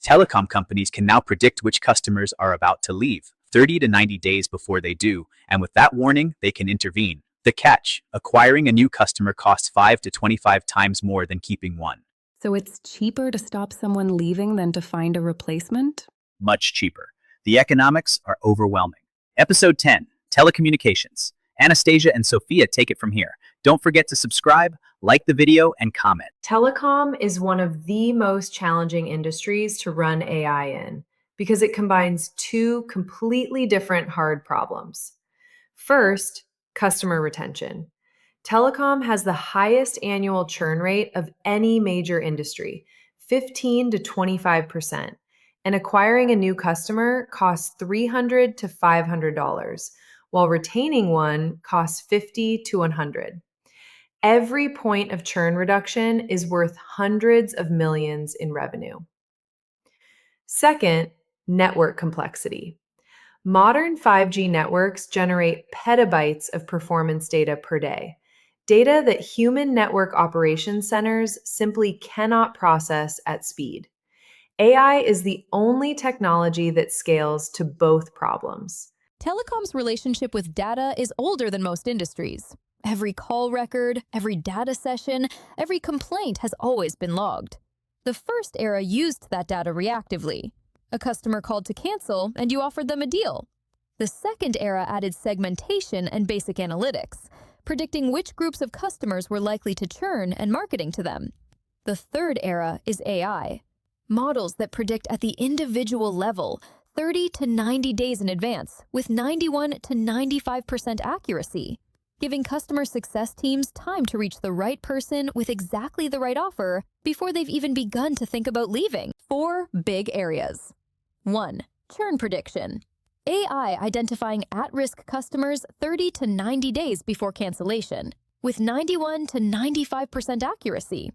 Telecom companies can now predict which customers are about to leave 30 to 90 days before they do, and with that warning, they can intervene. The catch: acquiring a new customer costs 5 to 25 times more than keeping one. So it's cheaper to stop someone leaving than to find a replacement? Much cheaper. The economics are overwhelming. Episode 10, Telecommunications. Anastasia and Sophia take it from here. Don't forget to subscribe, like the video, and comment. Telecom is one of the most challenging industries to run AI in because it combines two completely different hard problems. First, customer retention. Telecom has the highest annual churn rate of any major industry, 15 to 25%, and acquiring a new customer costs $300 to $500, while retaining one costs $50 to $100. Every point of churn reduction is worth hundreds of millions in revenue. Second, network complexity. Modern 5G networks generate petabytes of performance data per day, data that human network operations centers simply cannot process at speed. AI is the only technology that scales to both problems. Telecom's relationship with data is older than most industries. Every call record, every data session, every complaint has always been logged. The first era used that data reactively. A customer called to cancel, and you offered them a deal. The second era added segmentation and basic analytics, predicting which groups of customers were likely to churn and marketing to them. The third era is AI. Models that predict at the individual level 30 to 90 days in advance with 91 to 95% accuracy, giving customer success teams time to reach the right person with exactly the right offer before they've even begun to think about leaving. 4 big areas. 1. Churn prediction. AI identifying at-risk customers 30 to 90 days before cancellation with 91 to 95% accuracy.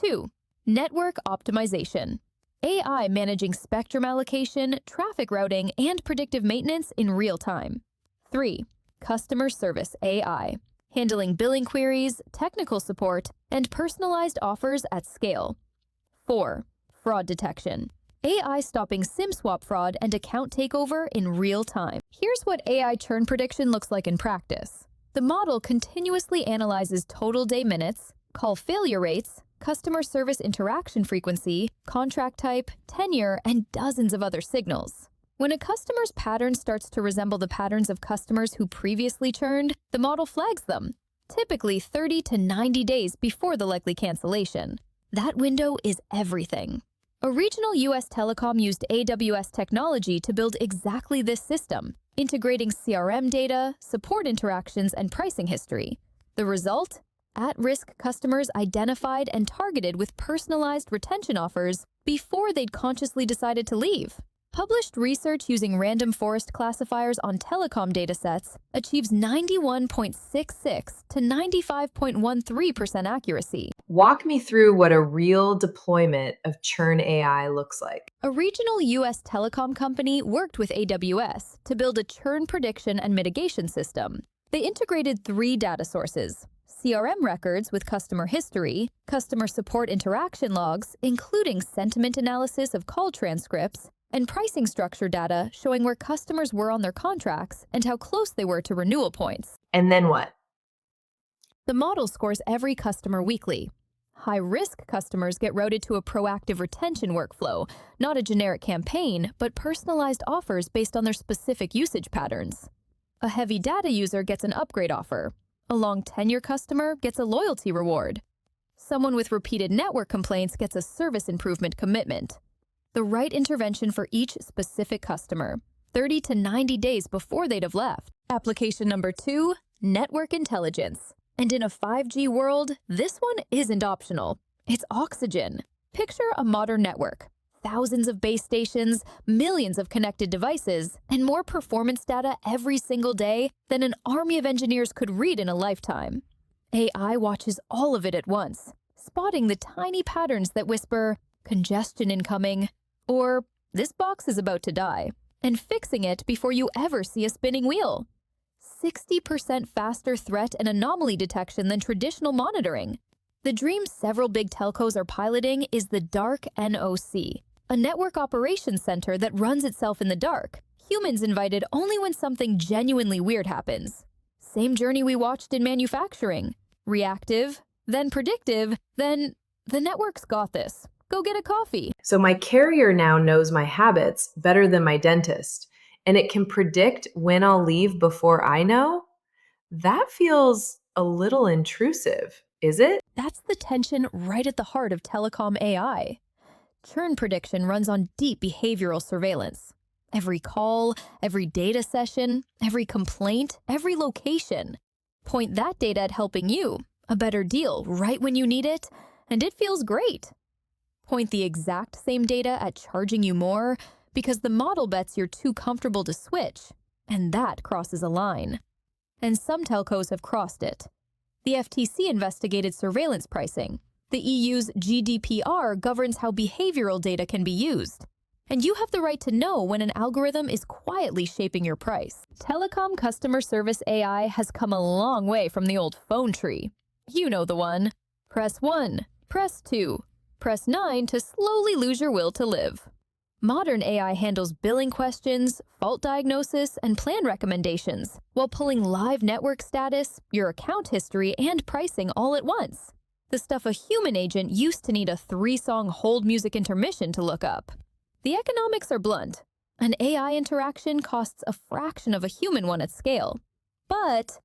2. Network optimization. AI managing spectrum allocation, traffic routing, and predictive maintenance in real time. 3. Customer service AI, handling billing queries, technical support, and personalized offers at scale. 4. Fraud detection. AI stopping SIM swap fraud and account takeover in real time. Here's what AI churn prediction looks like in practice. The model continuously analyzes total day minutes, call failure rates, customer service interaction frequency, contract type, tenure, and dozens of other signals. When a customer's pattern starts to resemble the patterns of customers who previously churned, the model flags them, typically 30 to 90 days before the likely cancellation. That window is everything. A regional U.S. telecom used AWS technology to build exactly this system, integrating CRM data, support interactions, and pricing history. The result? At-risk customers identified and targeted with personalized retention offers before they'd consciously decided to leave. Published research using random forest classifiers on telecom datasets achieves 91.66 to 95.13% accuracy. Walk me through what a real deployment of Churn AI looks like. A regional U.S. telecom company worked with AWS to build a churn prediction and mitigation system. They integrated 3 data sources: CRM records with customer history, customer support interaction logs, including sentiment analysis of call transcripts, and pricing structure data showing where customers were on their contracts and how close they were to renewal points. And then what? The model scores every customer weekly. High-risk customers get routed to a proactive retention workflow, not a generic campaign, but personalized offers based on their specific usage patterns. A heavy data user gets an upgrade offer. A long tenure customer gets a loyalty reward. Someone with repeated network complaints gets a service improvement commitment. The right intervention for each specific customer, 30 to 90 days before they'd have left. Application number 2, network intelligence. And in a 5G world, this one isn't optional. It's oxygen. Picture a modern network. Thousands of base stations, millions of connected devices, and more performance data every single day than an army of engineers could read in a lifetime. AI watches all of it at once, spotting the tiny patterns that whisper, "Congestion incoming," or "This box is about to die," and fixing it before you ever see a spinning wheel. 60% faster threat and anomaly detection than traditional monitoring. The dream several big telcos are piloting is the Dark NOC, A network operations center that runs itself in the dark. Humans invited only when something genuinely weird happens. Same journey we watched in manufacturing. Reactive, then predictive, then the network's got this. Go get a coffee. So my carrier now knows my habits better than my dentist, and it can predict when I'll leave before I know? That feels a little intrusive, is it? That's the tension right at the heart of telecom AI. Churn prediction runs on deep behavioral surveillance. Every call, every data session, every complaint, every location. Point that data at helping you, a better deal right when you need it, and it feels great. Point the exact same data at charging you more because the model bets you're too comfortable to switch, and that crosses a line. And some telcos have crossed it. The FTC investigated surveillance pricing. The EU's GDPR governs how behavioral data can be used. And you have the right to know when an algorithm is quietly shaping your price. Telecom customer service AI has come a long way from the old phone tree. You know the one. Press 1, press 2, press 9 to slowly lose your will to live. Modern AI handles billing questions, fault diagnosis, and plan recommendations, while pulling live network status, your account history, and pricing all at once. The stuff a human agent used to need a 3-song hold music intermission to look up. The economics are blunt. An AI interaction costs a fraction of a human one at scale. But,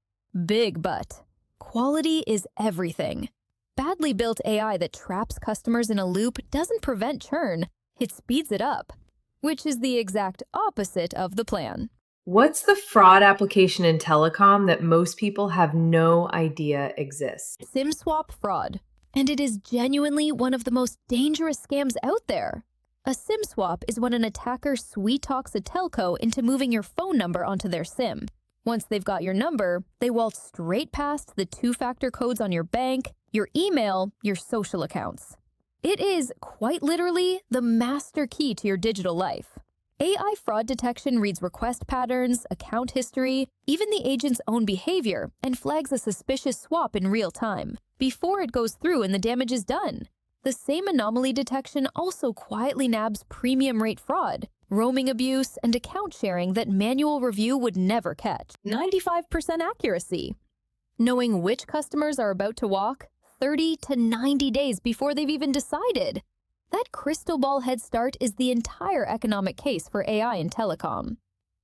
big but, quality is everything. Badly built AI that traps customers in a loop doesn't prevent churn, it speeds it up, which is the exact opposite of the plan. What's the fraud application in telecom that most people have no idea exists? SIM swap fraud. And it is genuinely one of the most dangerous scams out there. A SIM swap is when an attacker sweet-talks a telco into moving your phone number onto their SIM. Once they've got your number, they waltz straight past the 2-factor codes on your bank, your email, your social accounts. It is, quite literally, the master key to your digital life. AI fraud detection reads request patterns, account history, even the agent's own behavior, and flags a suspicious swap in real time, before it goes through and the damage is done. The same anomaly detection also quietly nabs premium rate fraud, roaming abuse, and account sharing that manual review would never catch. 95% accuracy. Knowing which customers are about to walk 30 to 90 days before they've even decided. That crystal ball head start is the entire economic case for AI in telecom.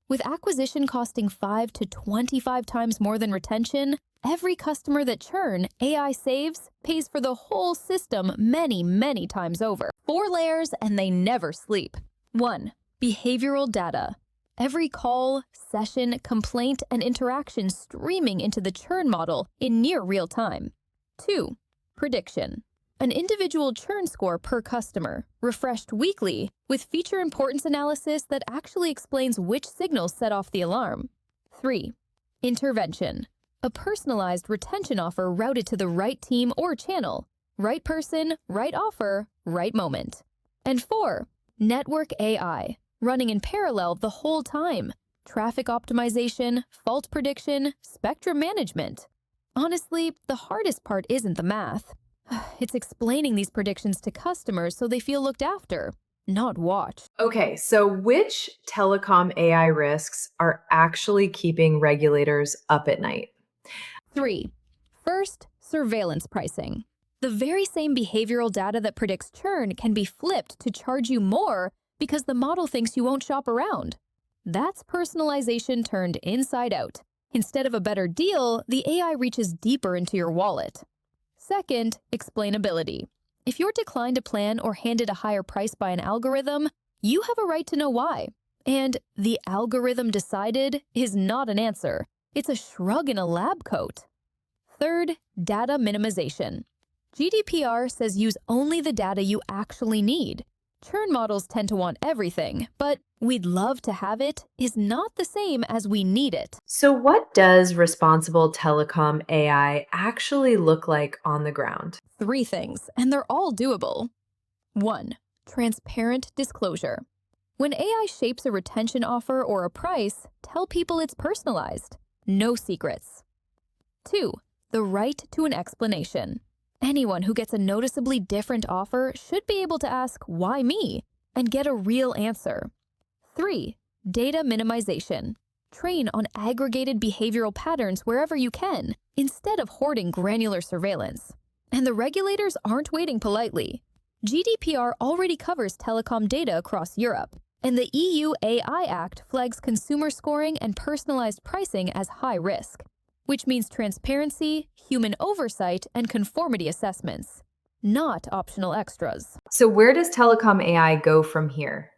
With acquisition costing 5 to 25 times more than retention, every customer that Churn AI saves pays for the whole system many, many times over. 4 layers and they never sleep. 1. Behavioral data. Every call, session, complaint, and interaction streaming into the Churn model in near real time. 2. Prediction. An individual churn score per customer, refreshed weekly, with feature importance analysis that actually explains which signals set off the alarm. 3. Intervention. A personalized retention offer routed to the right team or channel. Right person, right offer, right moment. And 4. Network AI. Running in parallel the whole time. Traffic optimization, fault prediction, spectrum management. Honestly, the hardest part isn't the math. It's explaining these predictions to customers so they feel looked after, not watched. Okay, so which telecom AI risks are actually keeping regulators up at night? 3. First, surveillance pricing. The very same behavioral data that predicts churn can be flipped to charge you more because the model thinks you won't shop around. That's personalization turned inside out. Instead of a better deal, the AI reaches deeper into your wallet. Second, explainability. If you're declined a plan or handed a higher price by an algorithm, you have a right to know why. And the algorithm decided is not an answer. It's a shrug in a lab coat. Third, data minimization. GDPR says use only the data you actually need. Churn models tend to want everything, but we'd love to have it is not the same as we need it. So what does responsible telecom AI actually look like on the ground? 3 things, and they're all doable. 1. Transparent disclosure. When AI shapes a retention offer or a price, tell people it's personalized. No secrets. 2. The right to an explanation. Anyone who gets a noticeably different offer should be able to ask, why me? and get a real answer. 3. Data minimization. Train on aggregated behavioral patterns wherever you can, instead of hoarding granular surveillance. And the regulators aren't waiting politely. GDPR already covers telecom data across Europe, and the EU AI Act flags consumer scoring and personalized pricing as high risk, which means transparency, human oversight, and conformity assessments, not optional extras. So where does telecom AI go from here?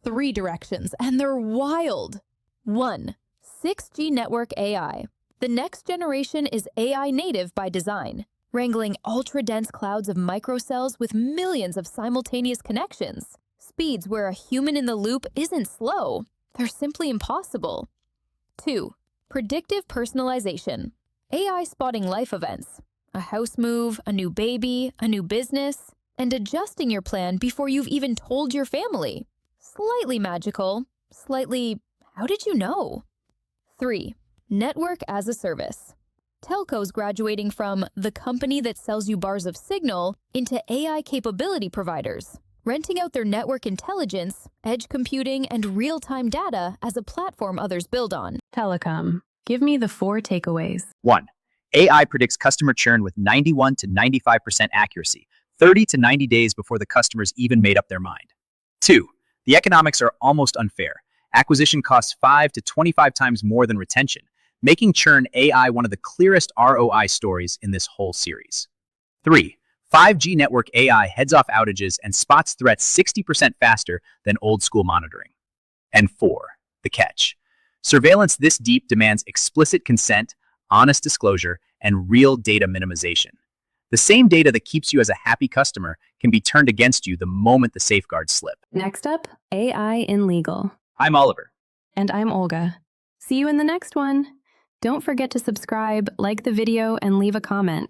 3 directions, and they're wild. 1. 6G network AI. The next generation is AI native by design, wrangling ultra-dense clouds of microcells with millions of simultaneous connections. Speeds where a human in the loop isn't slow. They're simply impossible. 2. Predictive personalization. AI spotting life events. A house move, a new baby, a new business, and adjusting your plan before you've even told your family. Slightly magical, slightly, how did you know? 3. Network as a service. Telcos graduating from the company that sells you bars of signal into AI capability providers, renting out their network intelligence, edge computing, and real-time data as a platform others build on. Telecom. Give me the 4 takeaways. 1. AI predicts customer churn with 91 to 95% accuracy, 30 to 90 days before the customers even made up their mind. 2. The economics are almost unfair. Acquisition costs 5 to 25 times more than retention, making Churn AI one of the clearest ROI stories in this whole series. 3. 5G network AI heads off outages and spots threats 60% faster than old-school monitoring. And 4. The catch. Surveillance this deep demands explicit consent, honest disclosure, and real data minimization. The same data that keeps you as a happy customer can be turned against you the moment the safeguards slip. Next up, AI in legal. I'm Oliver. And I'm Olga. See you in the next one. Don't forget to subscribe, like the video, and leave a comment.